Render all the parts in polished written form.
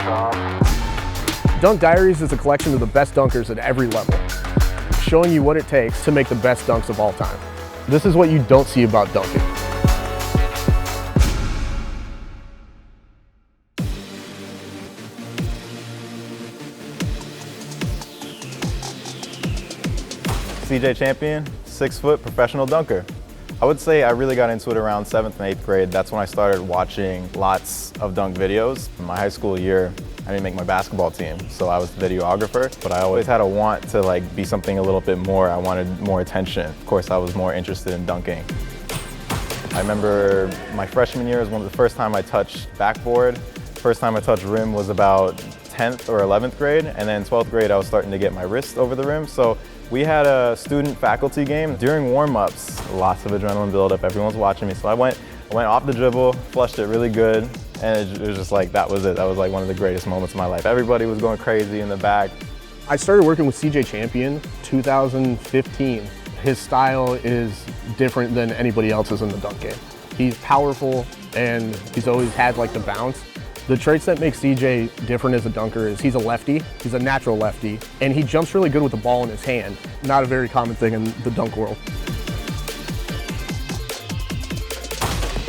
Dunk Diaries is a collection of the best dunkers at every level, showing you what it takes to make the best dunks of all time. This is what you don't see about dunking. CJ Champion, 6-foot professional dunker. I would say I really got into it around 7th and 8th grade. That's when I started watching lots of dunk videos. In my high school year, I didn't make my basketball team, so I was the videographer, but I always had a want to be something a little bit more. I wanted more attention. Of course, I was more interested in dunking. I remember my freshman year was one of the first time I touched backboard. First time I touched rim was about 10th or 11th grade, and then 12th grade I was starting to get my wrist over the rim. So we had a student-faculty game. During warm-ups, lots of adrenaline buildup, everyone's watching me. So I went off the dribble, flushed it really good, and it was just that was it. That was one of the greatest moments of my life. Everybody was going crazy in the back. I started working with CJ Champion 2015. His style is different than anybody else's in the dunk game. He's powerful, and he's always had the bounce. The traits that make CJ different as a dunker is he's a lefty, he's a natural lefty, and he jumps really good with the ball in his hand. Not a very common thing in the dunk world.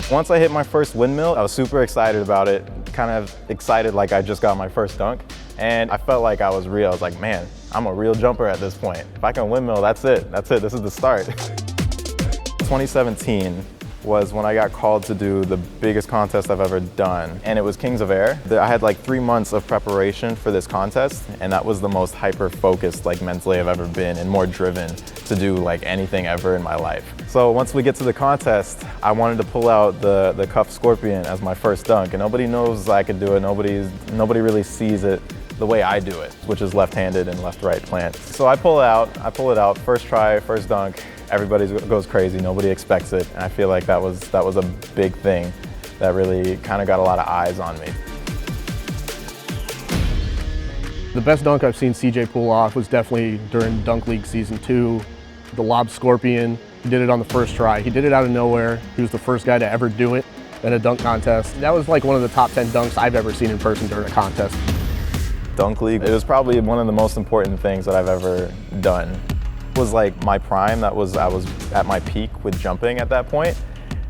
Once I hit my first windmill, I was super excited about it, kind of excited like I just got my first dunk, and I felt like I was real. I was like, man, I'm a real jumper at this point. If I can windmill, that's it, this is the start. 2017 was when I got called to do the biggest contest I've ever done, and it was Kings of Air. I had 3 months of preparation for this contest, and that was the most hyper-focused mentally I've ever been, and more driven to do anything ever in my life. So once we get to the contest, I wanted to pull out the cuff scorpion as my first dunk, and nobody knows I could do it. Nobody really sees it the way I do it, which is left-handed and left-right plant. So I pull it out, first try, first dunk. Everybody goes crazy, nobody expects it, and I feel like that was a big thing that really kind of got a lot of eyes on me. The best dunk I've seen CJ pull off was definitely during Dunk League Season 2, the lob scorpion. He did it on the first try. He did it out of nowhere. He was the first guy to ever do it in a dunk contest. That was one of the top 10 dunks I've ever seen in person during a contest. Dunk League, it was probably one of the most important things that I've ever done. It was my prime. I was at my peak with jumping at that point.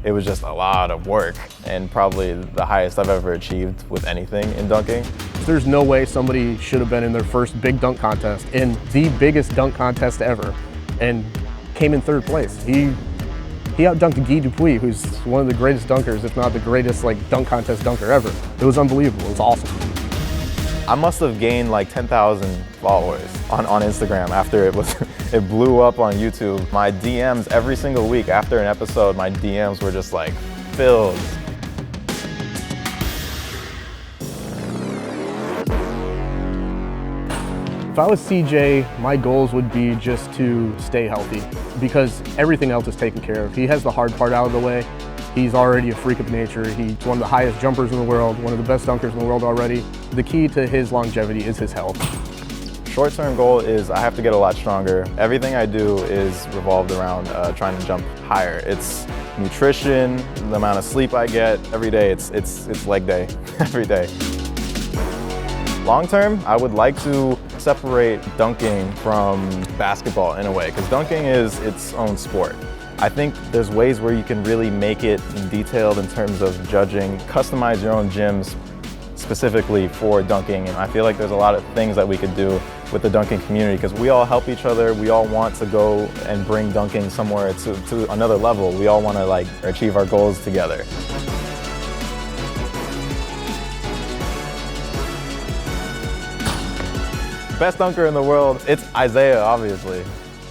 It was just a lot of work, and probably the highest I've ever achieved with anything in dunking. There's no way somebody should have been in their first big dunk contest, in the biggest dunk contest ever, and came in 3rd place. He outdunked Guy Dupuis, who's one of the greatest dunkers, if not the greatest dunk contest dunker ever. It was unbelievable. It was awesome. I must have gained 10,000 followers on Instagram after it blew up on YouTube. My DMs every single week after an episode, my DMs were just filled. If I was CJ, my goals would be just to stay healthy, because everything else is taken care of. He has the hard part out of the way. He's already a freak of nature. He's one of the highest jumpers in the world, one of the best dunkers in the world already. The key to his longevity is his health. Short-term goal is I have to get a lot stronger. Everything I do is revolved around trying to jump higher. It's nutrition, the amount of sleep I get every day. It's leg day every day. Long-term, I would like to separate dunking from basketball in a way, because dunking is its own sport. I think there's ways where you can really make it detailed in terms of judging, customize your own gyms specifically for dunking, and I feel like there's a lot of things that we could do with the dunking community, because we all help each other. We all want to go and bring dunking somewhere to another level. We all want to achieve our goals together. Best dunker in the world, it's Isaiah, obviously.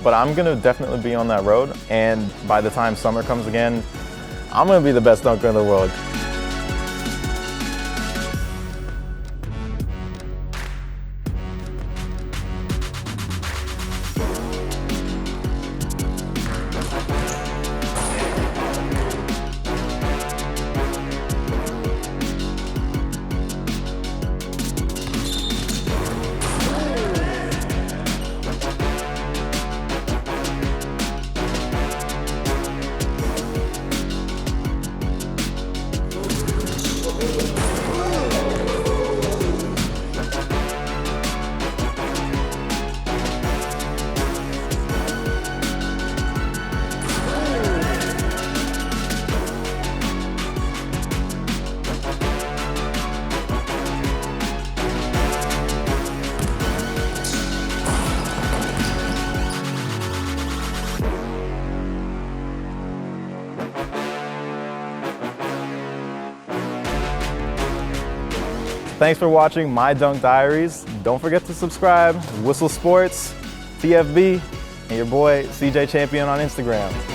But I'm gonna definitely be on that road, and by the time summer comes again, I'm gonna be the best dunker in the world. Thanks for watching my Dunk Diaries. Don't forget to subscribe, Whistle Sports, TFB, and your boy CJ Champion on Instagram.